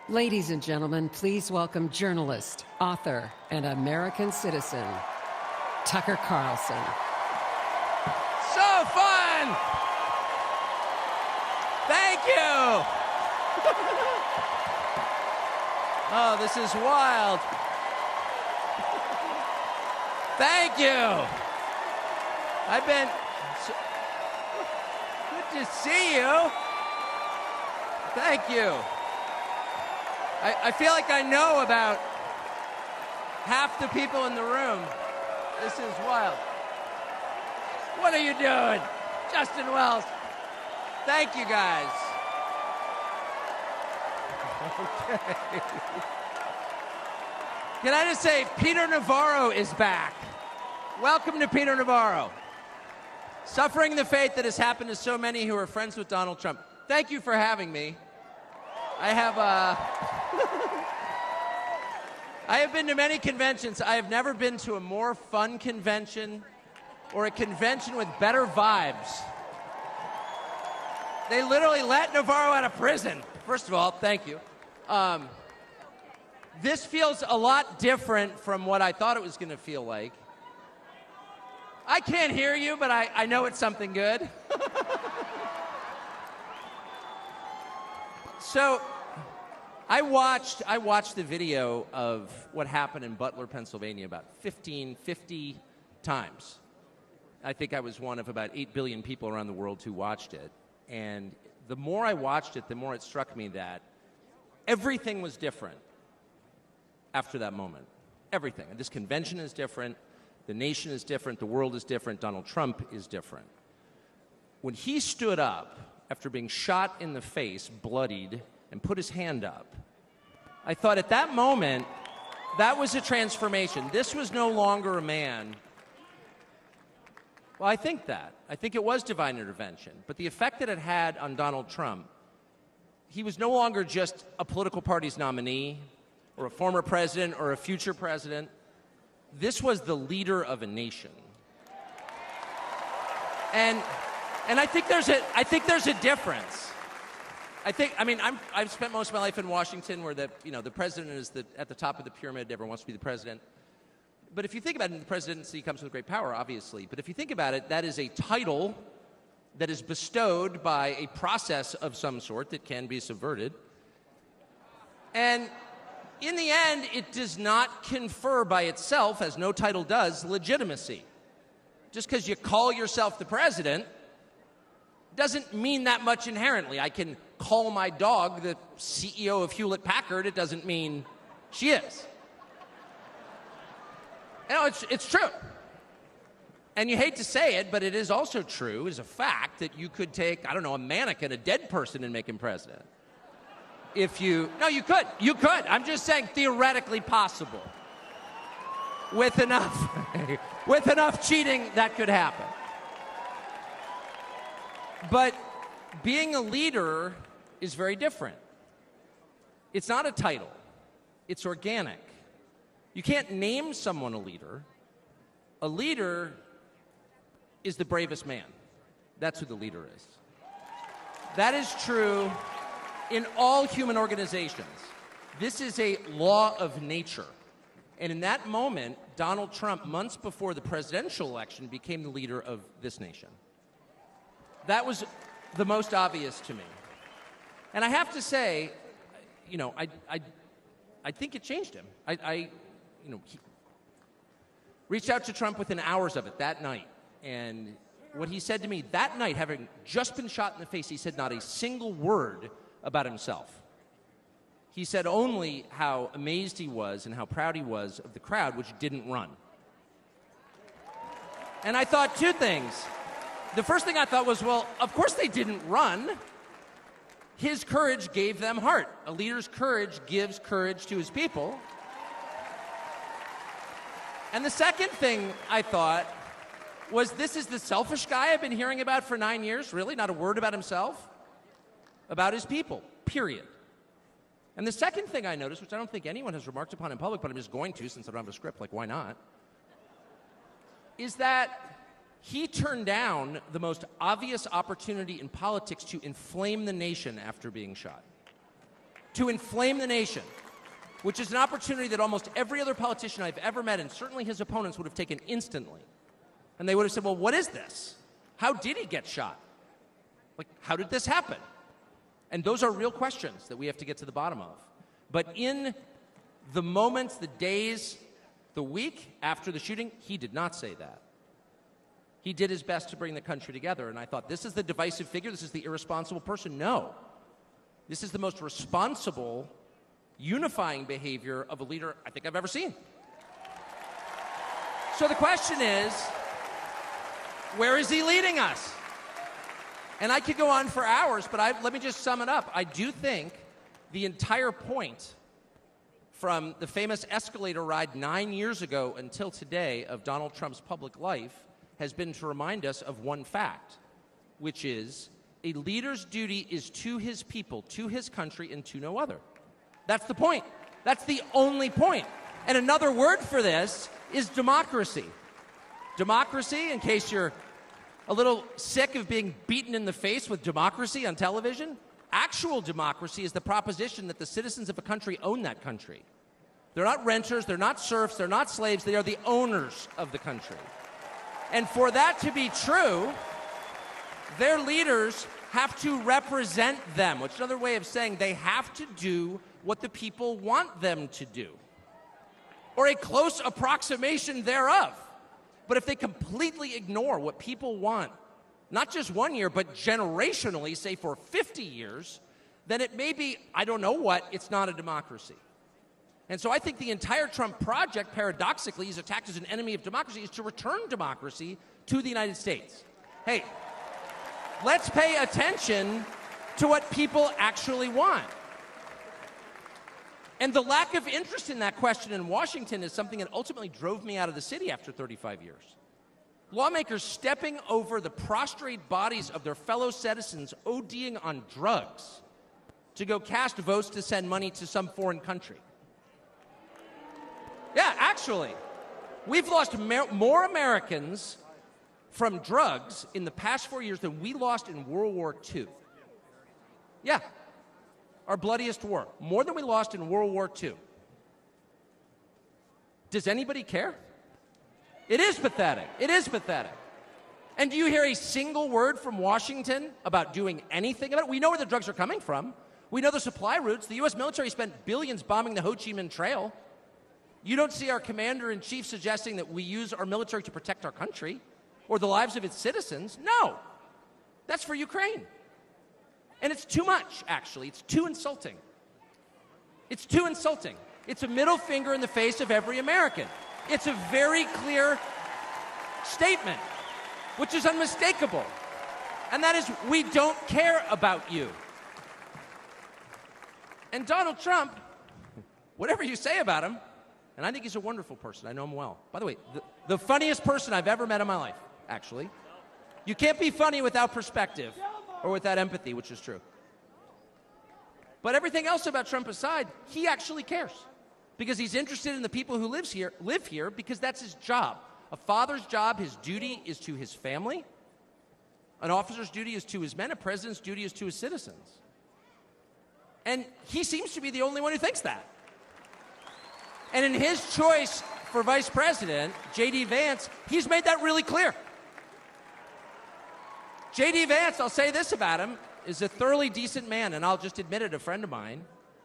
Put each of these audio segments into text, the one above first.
Ladies and gentlemen, please welcome journalist, author, and American citizen, Tucker Carlson. So fun! Thank you! Oh, this is wild. Thank you! I've been... Good to see you. Thank you. I feel like I know about half the people in the room. This is wild. What are you doing? Justin Wells. Thank you, guys. Okay. Can I just say, Peter Navarro is back. Welcome to Peter Navarro. Suffering the fate that has happened to so many who are friends with Donald Trump. Thank you for having me. I have been to many conventions. I have never been to a more fun convention or a convention with better vibes. They literally let Navarro out of prison. First of all, thank you. This feels a lot different from what I thought it was going to feel like. I can't hear you, but I know it's something good. So, I watched the video of what happened in Butler, Pennsylvania about 50 times. I think I was one of about 8 billion people around the world who watched it. And the more I watched it, the more it struck me that everything was different after that moment. Everything. And this convention is different. The nation is different. The world is different. Donald Trump is different. When he stood up after being shot in the face, bloodied, and put his hand up, I thought at that moment, that was a transformation. This was no longer a man. Well, I think that. I think it was divine intervention. But the effect that it had on Donald Trump, he was no longer just a political party's nominee or a former president or a future president. This was the leader of a nation. And I think there's a difference. I've spent most of my life in Washington where the president is at the top of the pyramid, everyone wants to be the president. But if you think about it, the presidency comes with great power, obviously. But if you think about it, that is a title that is bestowed by a process of some sort that can be subverted. And in the end, it does not confer by itself, as no title does, legitimacy. Just because you call yourself the president doesn't mean that much inherently. I can call my dog the CEO of Hewlett-Packard. It doesn't mean she is. It's true. And you hate to say it, but it is also true, as a fact, that you could take, a mannequin, a dead person, and make him president. No, you could. You could. I'm just saying theoretically possible. With enough cheating, that could happen. But being a leader is very different. It's not a title. It's organic. You can't name someone a leader. A leader is the bravest man. That's who the leader is. That is true in all human organizations. This is a law of nature. And in that moment, Donald Trump, months before the presidential election, became the leader of this nation. That was the most obvious to me. And I have to say, I think it changed him. He reached out to Trump within hours of it that night. And what he said to me that night, having just been shot in the face, he said not a single word about himself. He said only how amazed he was and how proud he was of the crowd, which didn't run. And I thought two things. The first thing I thought was, well, of course they didn't run. His courage gave them heart. A leader's courage gives courage to his people. And the second thing I thought was, this is the selfish guy I've been hearing about for 9 years? Really? Not a word about himself? About his people, period. And the second thing I noticed, which I don't think anyone has remarked upon in public, but I'm just going to since I don't have a script, like why not, is that he turned down the most obvious opportunity in politics to inflame the nation after being shot. to inflame the nation, which is an opportunity that almost every other politician I've ever met, and certainly his opponents, would have taken instantly. And they would have said, well, what is this? How did he get shot? Like, how did this happen? And those are real questions that we have to get to the bottom of. But in the moments, the days, the week after the shooting, he did not say that. He did his best to bring the country together, and I thought, this is the divisive figure, this is the irresponsible person. No. This is the most responsible, unifying behavior of a leader I think I've ever seen. So the question is, where is he leading us? And I could go on for hours, but let me just sum it up. I do think the entire point from the famous escalator ride 9 years ago until today of Donald Trump's public life has been to remind us of one fact, which is a leader's duty is to his people, to his country, and to no other. That's the point. That's the only point. And another word for this is democracy. Democracy, in case you're a little sick of being beaten in the face with democracy on television, actual democracy is the proposition that the citizens of a country own that country. They're not renters, they're not serfs, they're not slaves, they are the owners of the country. And for that to be true, their leaders have to represent them, which is another way of saying they have to do what the people want them to do, or a close approximation thereof. But if they completely ignore what people want, not just 1 year, but generationally, say for 50 years, then it may be, I don't know what, it's not a democracy. And so I think the entire Trump project, paradoxically, is attacked as an enemy of democracy, is to return democracy to the United States. Hey, let's pay attention to what people actually want. And the lack of interest in that question in Washington is something that ultimately drove me out of the city after 35 years. Lawmakers stepping over the prostrate bodies of their fellow citizens ODing on drugs to go cast votes to send money to some foreign country. Yeah, actually, we've lost more Americans from drugs in the past 4 years than we lost in World War II. Yeah, our bloodiest war. More than we lost in World War II. Does anybody care? It is pathetic. It is pathetic. And do you hear a single word from Washington about doing anything about it? We know where the drugs are coming from. We know the supply routes. The U.S. military spent billions bombing the Ho Chi Minh Trail. You don't see our commander-in-chief suggesting that we use our military to protect our country or the lives of its citizens. No. That's for Ukraine. And it's too much, actually. It's too insulting. It's too insulting. It's a middle finger in the face of every American. It's a very clear statement, which is unmistakable. And that is, we don't care about you. And Donald Trump, whatever you say about him, and I think he's a wonderful person. I know him well. By the way, the funniest person I've ever met in my life, actually. You can't be funny without perspective or without empathy, which is true. But everything else about Trump aside, he actually cares because he's interested in the people who live here because that's his job. A father's job, his duty is to his family. An officer's duty is to his men. A president's duty is to his citizens. And he seems to be the only one who thinks that. And in his choice for vice president, J.D. Vance, he's made that really clear. J.D. Vance, I'll say this about him, is a thoroughly decent man, and I'll just admit it, a friend of mine,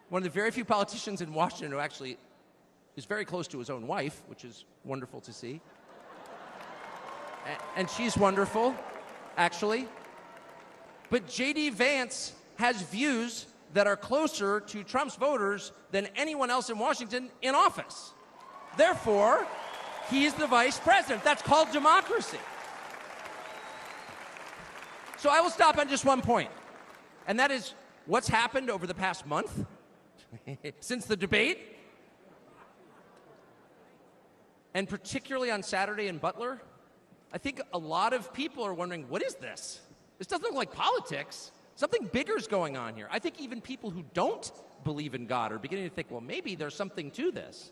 one of the very few politicians in Washington who actually is very close to his own wife, which is wonderful to see. And she's wonderful, actually. But J.D. Vance has views that are closer to Trump's voters than anyone else in Washington in office. Therefore, he's the vice president. That's called democracy. So I will stop on just one point, and that is what's happened over the past month since the debate, and particularly on Saturday in Butler. I think a lot of people are wondering, what is this? This doesn't look like politics. Something bigger is going on here. I think even people who don't believe in God are beginning to think, well, maybe there's something to this,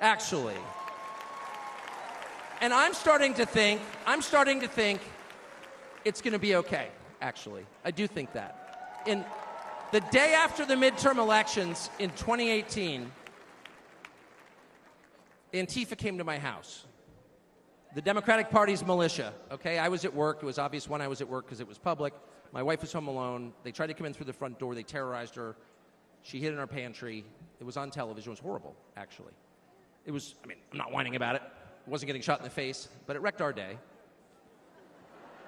actually. And I'm starting to think it's going to be okay, actually. I do think that. The day after the midterm elections in 2018, Antifa came to my house. The Democratic Party's militia, okay? I was at work. It was obvious when I was at work because it was public. My wife was home alone. They tried to come in through the front door. They terrorized her. She hid in our pantry. It was on television. It was horrible, actually. It was, I mean, I'm not whining about it. I wasn't getting shot in the face, but it wrecked our day.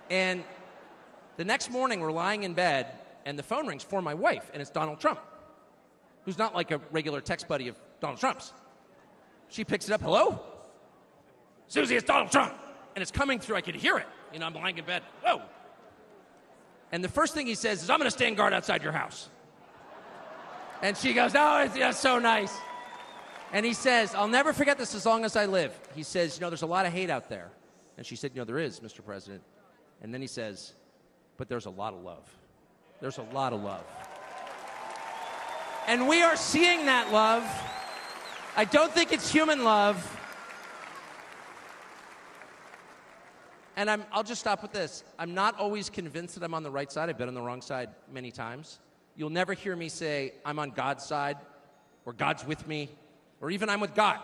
And the next morning, we're lying in bed, and the phone rings for my wife, and it's Donald Trump, who's not like a regular text buddy of Donald Trump's. She picks it up. Hello? Susie, it's Donald Trump. And it's coming through. I could hear it. You know, I'm lying in bed. Whoa. And the first thing he says is, I'm going to stand guard outside your house. And she goes, oh, it's so nice. And he says, I'll never forget this as long as I live. He says, you know, there's a lot of hate out there. And she said, you know, there is, Mr. President. And then he says, but there's a lot of love. There's a lot of love. And we are seeing that love. I don't think it's human love. And I'll just stop with this. I'm not always convinced that I'm on the right side. I've been on the wrong side many times. You'll never hear me say, I'm on God's side, or God's with me, or even I'm with God.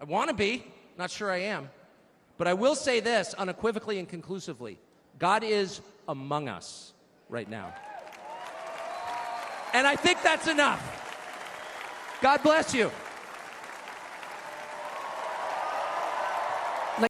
I want to be. Not sure I am. But I will say this unequivocally and conclusively. God is among us right now. And I think that's enough. God bless you.